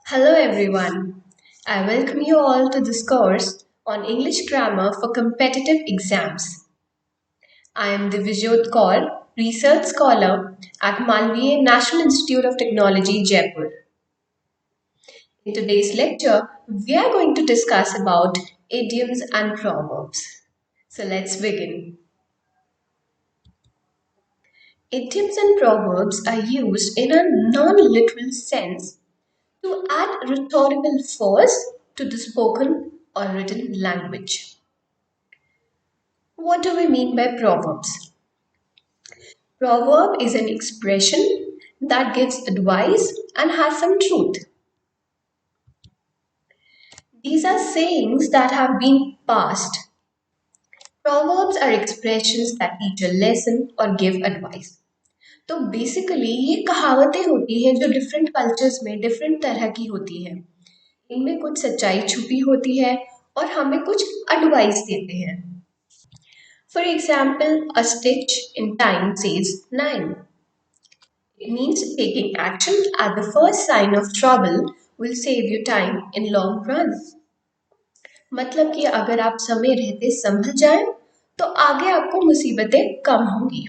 Hello everyone. I welcome you all to this course on English grammar for competitive exams. I am Divijot Kaur, research scholar at Malviya National Institute of Technology, Jaipur. In today's lecture, we are going to discuss about idioms and proverbs. So let's begin. Idioms and proverbs are used in a non-literal sense to add rhetorical force to the spoken or written language. What do we mean by proverbs? Proverb is an expression that gives advice and has some truth. These are sayings that have been passed. Proverbs are expressions that teach a lesson or give advice. तो basically ये कहावतें होती हैं जो different cultures में different तरह की होती है। इनमें कुछ सच्चाई छुपी होती है और हमें कुछ एडवाइस देते हैं। For example a stitch in time says 9. It means taking action at the first sign of trouble will save you time in long run. मतलब कि अगर आप समय रहते संभल जाएं तो आगे आपको मुसीबतें कम होंगी।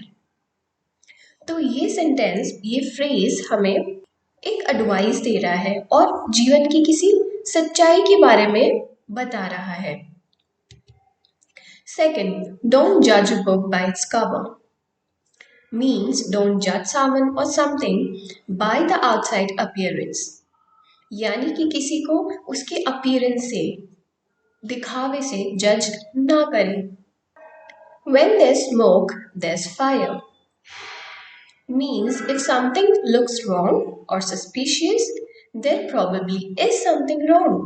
तो ये सेंटेंस, ये फ्रेज हमें एक एडवाइस दे रहा है और जीवन की किसी सच्चाई के बारे में बता रहा है। सेकंड, डोंट जज a book by its cover means don't judge someone or something by the outside appearance. यानी कि किसी को उसके अपीयरेंस से, दिखावे से जज ना करें। When there's smoke, there's fire means if something looks wrong or suspicious, there probably is something wrong.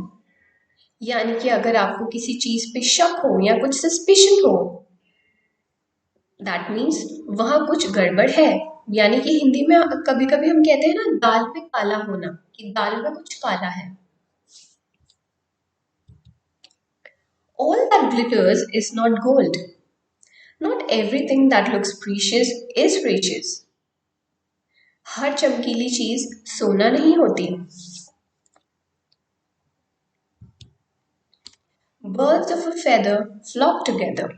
यानी कि अगर आपको किसी चीज पे शक हो या कुछ सस्पिशन हो, दैट मीन्स वहां कुछ गड़बड़ है। यानी कि हिंदी में कभी कभी हम कहते हैं ना, दाल पे काला होना, कि दाल में कुछ काला है। All that glitters is not gold. Not everything that looks precious is precious. हर चमकीली चीज सोना नहीं होती। Birds of a feather flock together.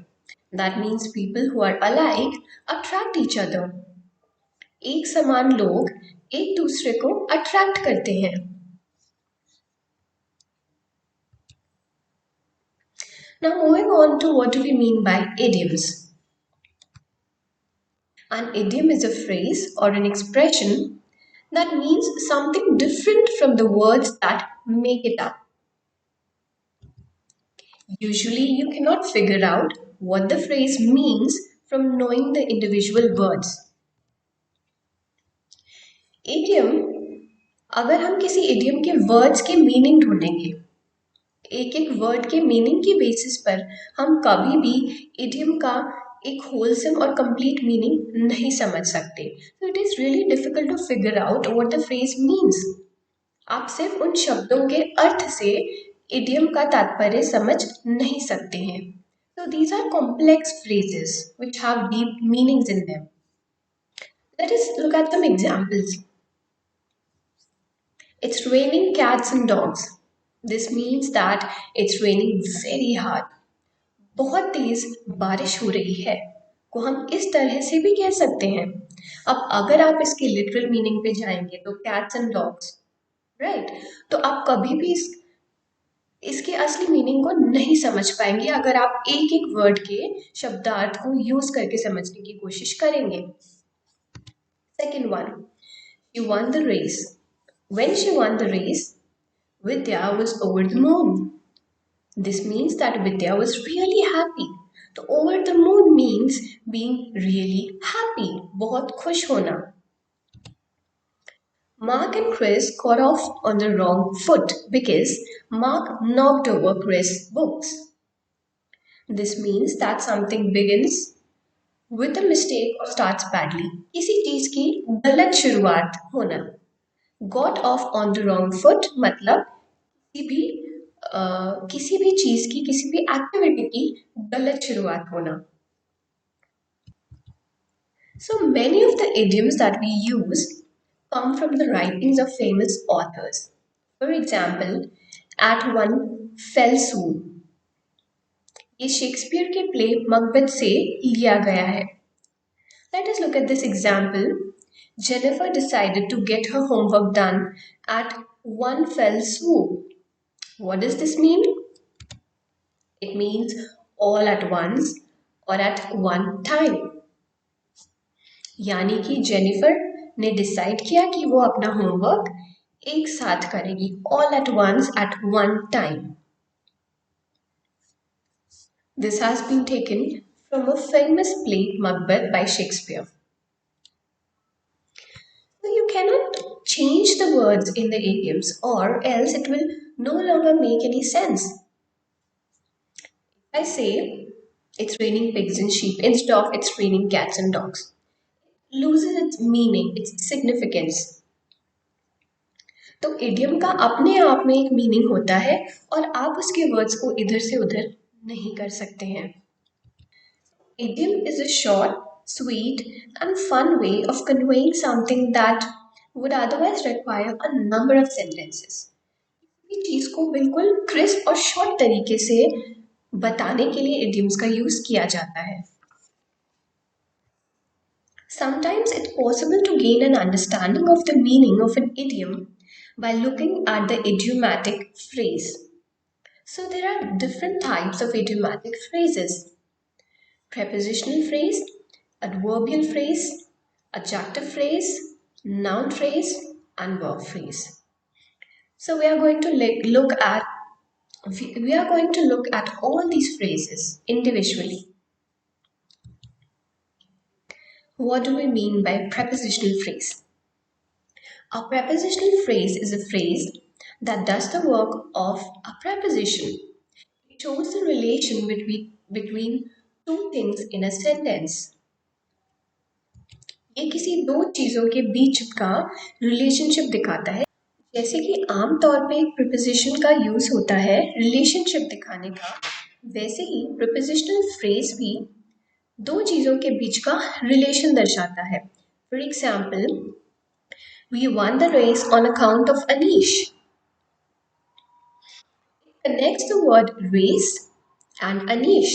That means people who are alike attract each other. एक समान लोग एक दूसरे को अट्रैक्ट करते हैं। Now moving on to what do we mean by idioms. An idiom is a phrase or an expression that means something different from the words that make it up. Usually you cannot figure out what the phrase means from knowing the individual words. Idiom, अगर हम किसी idiom के words के meaning ढूंढेंगे, एक एक word के meaning के बेसिस पर हम कभी भी इडियम का एक होलसम और कंप्लीट मीनिंग नहीं समझ सकते। तो it is really difficult to figure out what the phrase means. आप सिर्फ उन शब्दों के अर्थ से इडियम का तात्पर्य समझ नहीं सकते हैं। So these are complex phrases which have deep meanings in them. Let us look at some examples. It's raining cats and dogs. This means that it's raining very hard. बहुत तेज बारिश हो रही है को हम इस तरह से भी कह सकते हैं। अब अगर आप इसके लिटरल मीनिंग पे जाएंगे तो कैट्स एंड डॉग्स, राइट, तो आप कभी भी इसके असली मीनिंग को नहीं समझ पाएंगे अगर आप एक एक वर्ड के शब्दार्थ को यूज करके समझने की कोशिश करेंगे। Second one, she won the race. When she won the race, Vidya was over the moon. This means that Vidya was really happy. तो over the moon means being really happy, बहुत खुश होना। Mark and Chris got off on the wrong foot because Mark knocked over Chris' books. This means that something begins with a mistake or starts badly. किसी चीज की गलत शुरुआत होना। Got off on the wrong foot मतलब किसी भी चीज की, किसी भी एक्टिविटी की गलत शुरुआत होना। So many of the idioms that we use come from the writings of famous authors. For example, at one fell swoop, ये शेक्सपियर के प्ले मकबथ से लिया गया है. Let us look at this example. Jennifer decided to get her homework done at one fell swoop. What does this mean? It means all at once or at one time. यानी कि Jennifer ने decide किया कि वो अपना homework एक साथ करेगी, all at once at one time. This has been taken from a famous play Macbeth by Shakespeare. So you cannot change the words in the idioms or else it will no longer make any sense. If I say it's raining pigs and sheep instead of it's raining cats and dogs, it loses its meaning, its significance. तो idiom का अपने आप में एक meaning होता है और आप उसके वर्ड्स को इधर से उधर नहीं कर सकते हैं. Idiom is a short, sweet, and fun way of conveying something that would otherwise require a number of sentences. किसी चीज को बिल्कुल क्रिस्प और शॉर्ट तरीके से बताने के लिए idioms का यूज किया जाता है. Sometimes it's possible to gain an understanding of the meaning of an idiom by looking at the idiomatic phrase. So there are different types of idiomatic phrases: prepositional phrase, adverbial phrase, adjective phrase, noun phrase, and verb phrase. So we are going to look at all these phrases individually. What do we mean by prepositional phrase? A prepositional phrase is a phrase that does the work of a preposition. It shows the relation between two things in a sentence. ये किसी दो चीजों के बीच का relationship दिखाता है. जैसे कि आमतौर पे एक प्रीपोजिशन का यूज होता है रिलेशनशिप दिखाने का, वैसे ही प्रीपोजिशनल फ्रेज भी दो चीजों के बीच का रिलेशन दर्शाता है. For example, we won the race on account of Anish. Connects the word race and Anish.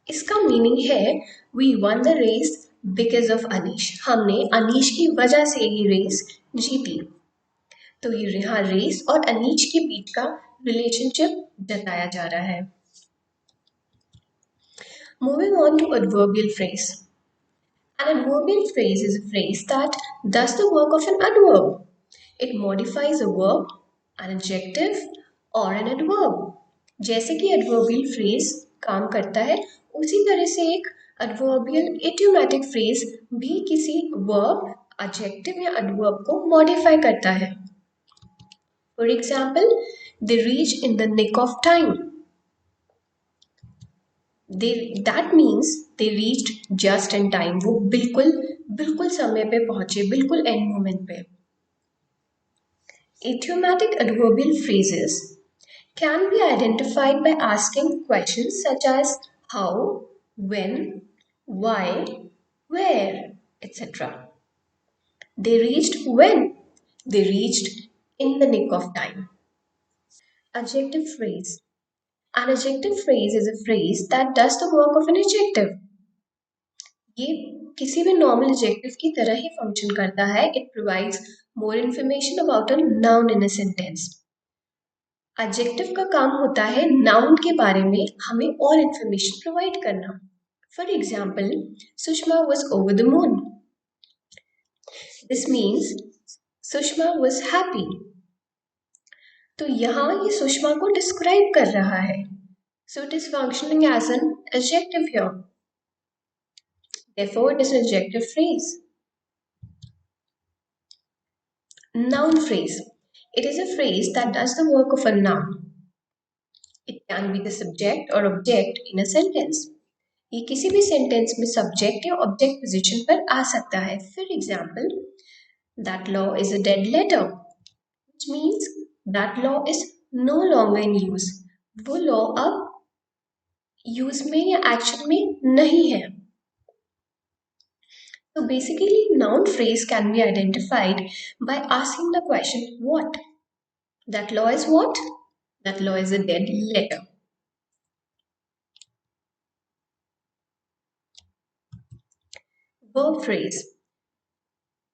इसका मीनिंग है we won the race because of Anish. हमने अनीश की वजह से ये रेस जीती. तो ये यहाँ रेस और अनीश के बीच का रिलेशनशिप जताया जा रहा है. Moving on to adverbial phrase. An adverbial phrase is a phrase that does the work of an adverb. It modifies a verb, an adjective or an adverb. जैसे कि adverbial phrase काम करता है, उसी तरह से एक adverbial idiomatic phrase भी किसी verb, adjective या adverb को modify करता है. For example, they reach in the nick of time. That means they reached just in time. वो बिल्कुल समय पे पहुंचे, बिल्कुल end moment पे. Idiomatic adverbial phrases can be identified by asking questions such as how, when, why, where, etc. They reached when? They reached in the nick of time. Adjective phrase. An adjective phrase is a phrase that does the work of an adjective. ये किसी भी normal adjective की तरह ही function करता है. It provides more information about a noun in a sentence. Adjective का काम होता है नाउन के बारे में हमें और इन्फॉर्मेशन प्रोवाइड करना. For example, Sushma was over the moon. This means Sushma was happy. तो यहाँ ये सुषमा को डिस्क्राइब कर रहा है. So it is functioning as an adjective here. Therefore, it is an adjective phrase. Noun phrase. It is a phrase that does the work of a noun. It can be the subject or object in a sentence. ये किसी भी sentence में subject या object position पर आ सकता है. For example, that law is a dead letter, which means that law is no longer in use. वो law अब use में या action में नहीं है. So basically, noun phrase can be identified by asking the question, what? That law is what? That law is a dead letter. Verb phrase.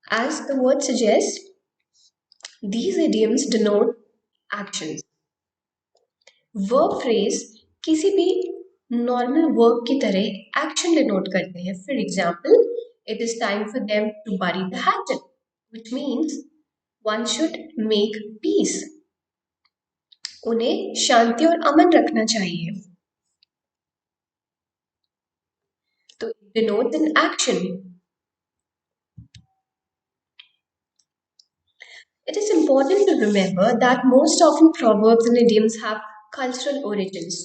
As the word suggests, these idioms denote actions. Verb phrase किसी भी normal verb की तरह action denote करते हैं. For example, it is time for them to bury the hatchet, which means one should make peace. उन्हें शांति और अमन रखना चाहिए. तो it denotes an action. It is important to remember that most often proverbs and idioms have cultural origins.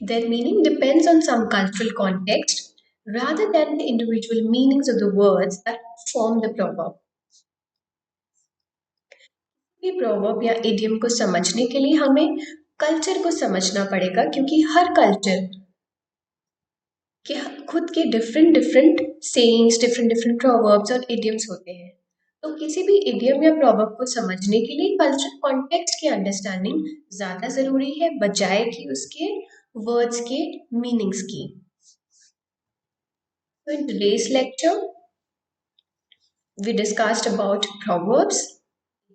Their meaning depends on some cultural context rather than the individual meanings of the words that form the proverb. ये proverb या idiom को समझने के लिए हमें culture को समझना पड़ेगा, क्योंकि हर कल्चर के खुद के different different sayings, different different proverbs और इडियम्स होते हैं. तो किसी भी इडियम या प्रोवर्ब को समझने के लिए कल्चरल कॉन्टेक्स्ट की अंडरस्टैंडिंग ज़्यादा ज़रूरी है, बजाय कि उसके वर्ड्स के मीनिंग्स की. So in today's lecture, we discussed about proverbs,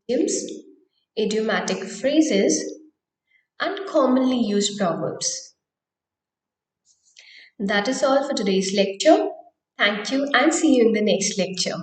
idioms, idiomatic phrases, and commonly used proverbs. That is all for today's lecture. Thank you and see you in the next lecture.